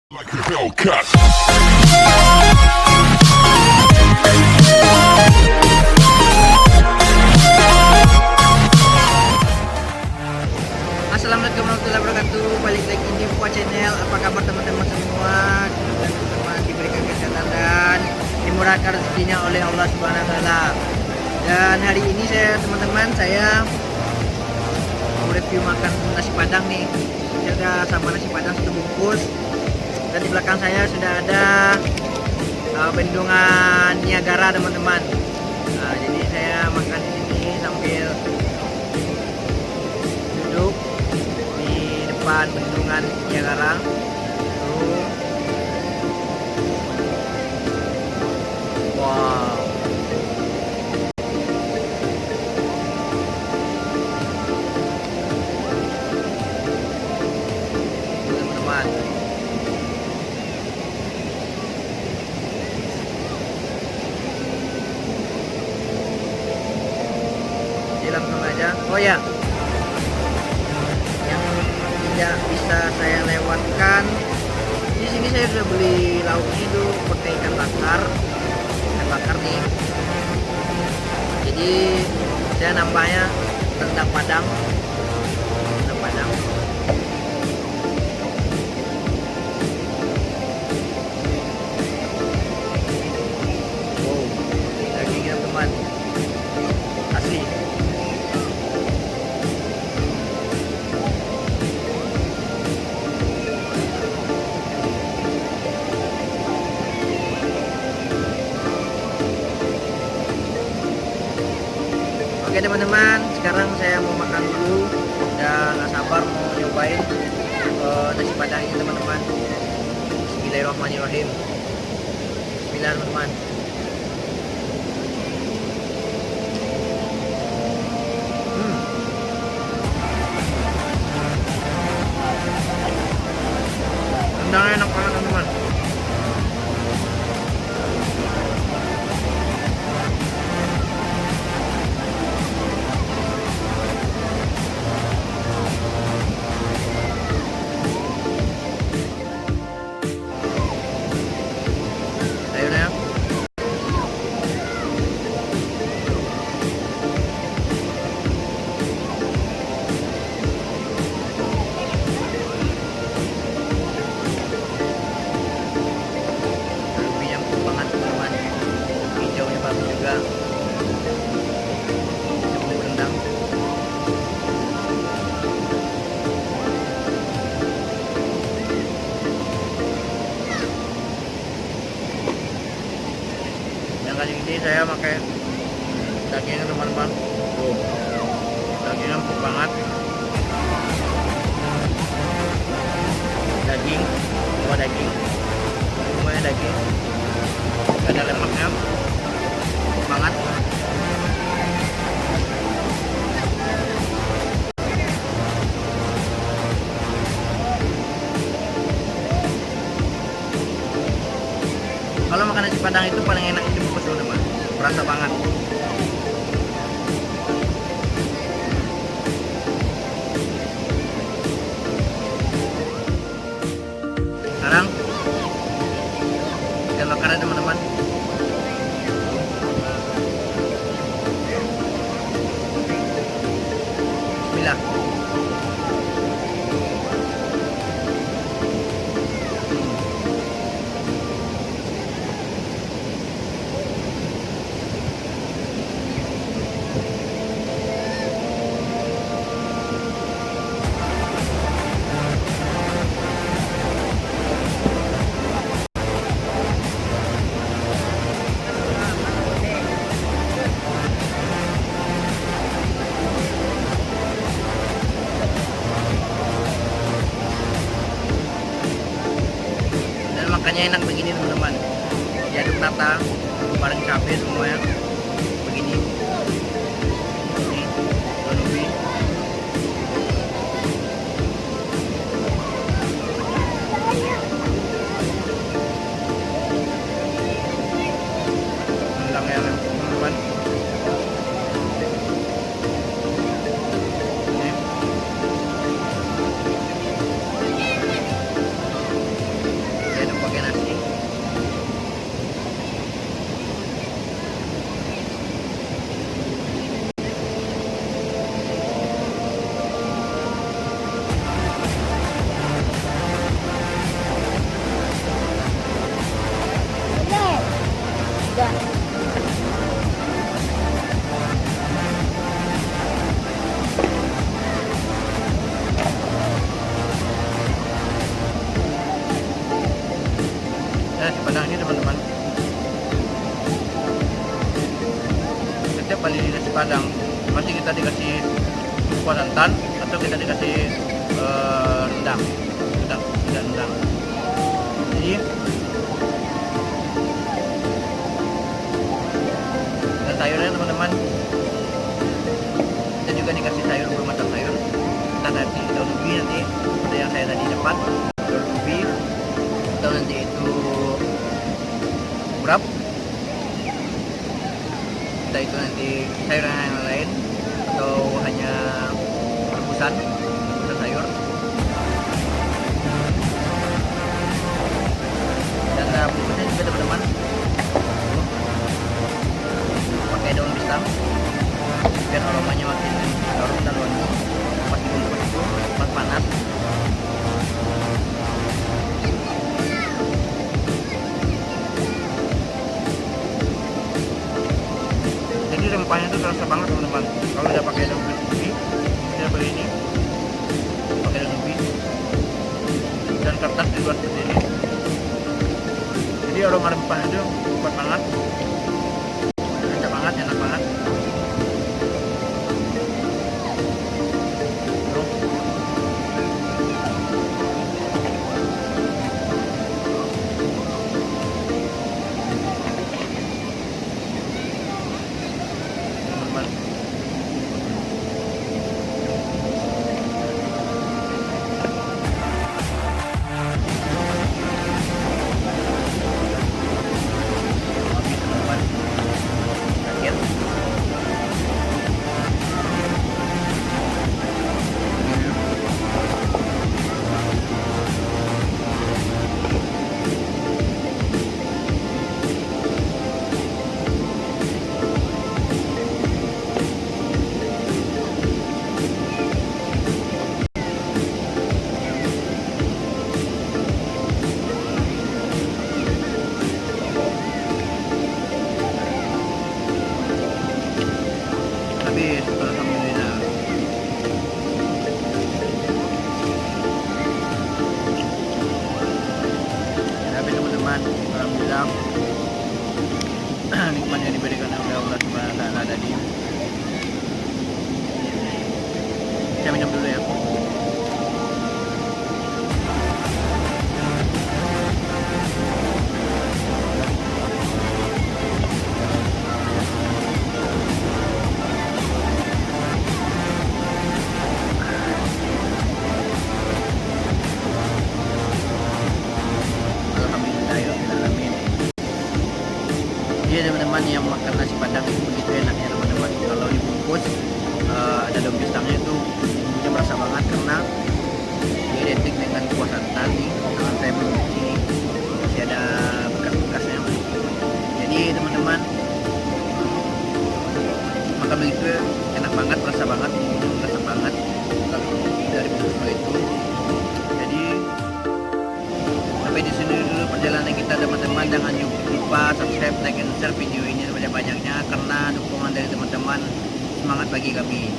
Like a Hellcat. Assalamualaikum warahmatullahi wabarakatuh. Balik lagi di Info Channel. Apa kabar teman-teman semua? Semoga teman-teman diberikan kesehatan dan dimurahkan rezekinya oleh Allah Subhanahu wa taala. Dan hari ini saya mau review makan nasi padang nih. Saya udah sama nasi padang satu bungkus. Dan di belakang saya sudah ada bendungan Niagara teman-teman. Nah, jadi saya makan di sini sambil duduk di depan bendungan Niagara. Wow. Teman-teman. Langsung aja. Oh ya, yang tidak bisa saya lewatkan, di sini saya sudah beli lauknya itu pakai ikan bakar nih. Jadi saya nambahnya rendang padang. Wow, dagingnya teman asli. Oke teman-teman, sekarang saya mau makan dulu dan gak sabar mau nyobain nasi padang ini teman-teman. Bismillahirrahmanirrahim. Bismillah teman-teman. Rendangnya enak banget teman-teman. Juga sebelum rendang. Yang kali ini saya pakai dagingnya teman-teman. Dagingnya empuk banget. Daging, semuanya daging. Ada lemaknya. Banget. Kalau makan nasi padang itu paling enak itu bungkus dulu teman, berasa banget. Sekarang ikan bakarnya teman-teman. Bismillah. Makannya enak begini teman-teman, diaduk rata bareng cabai semuanya begini. Ini daun ubi. Rendangnya teman-teman. Ini nasi padang ini teman-teman, setiap kali di nasi padang pasti kita dikasih kuah santan atau kita dikasih rendang, rendang. Jadi dan sayurnya teman-teman, kita juga dikasih sayur bermacam sayur. Kita nanti daun ubi, nanti seperti yang saya tadi dapat daun ubi, atau nanti itu urap, kita itu nanti sayuran yang lain atau hanya rebusan sayur. Dan bumbunya juga teman-teman pakai daun pisang biar aromanya makin harum dan wangi pas dibungkus itu pas panas. Jadi rempahnya itu terasa banget teman-teman. Kalau udah pakai daun ubi, saya beli ini pakai daun ubi dan kertas di luar seperti ini. Jadi aroma rempahnya itu kuat banget, enak banget, enak banget. Habis, alhamdulillah. Habis teman-teman, alhamdulillah. Nikmat yang diberikan oleh Allah Subhanahu wa taala tadi. Saya minum dulu ya. Jadi teman-teman yang makan nasi padang itu begitu enaknya teman-teman. Kalau dibungkus ada daun pisangnya itu bumbunya berasa banget karena dia identik dengan kuah santan nih. Tangan saya belum di sini masih ada bekas-bekasnya. Jadi teman-teman makan begitu enak banget, berasa banget, bumbunya berasa banget dari bumbu itu. Jadi sampai di sini dulu perjalanan kita teman-teman. Jangan lupa subscribe, like, and share video ini sebanyak-banyaknya karena dukungan dari teman-teman semangat bagi kami.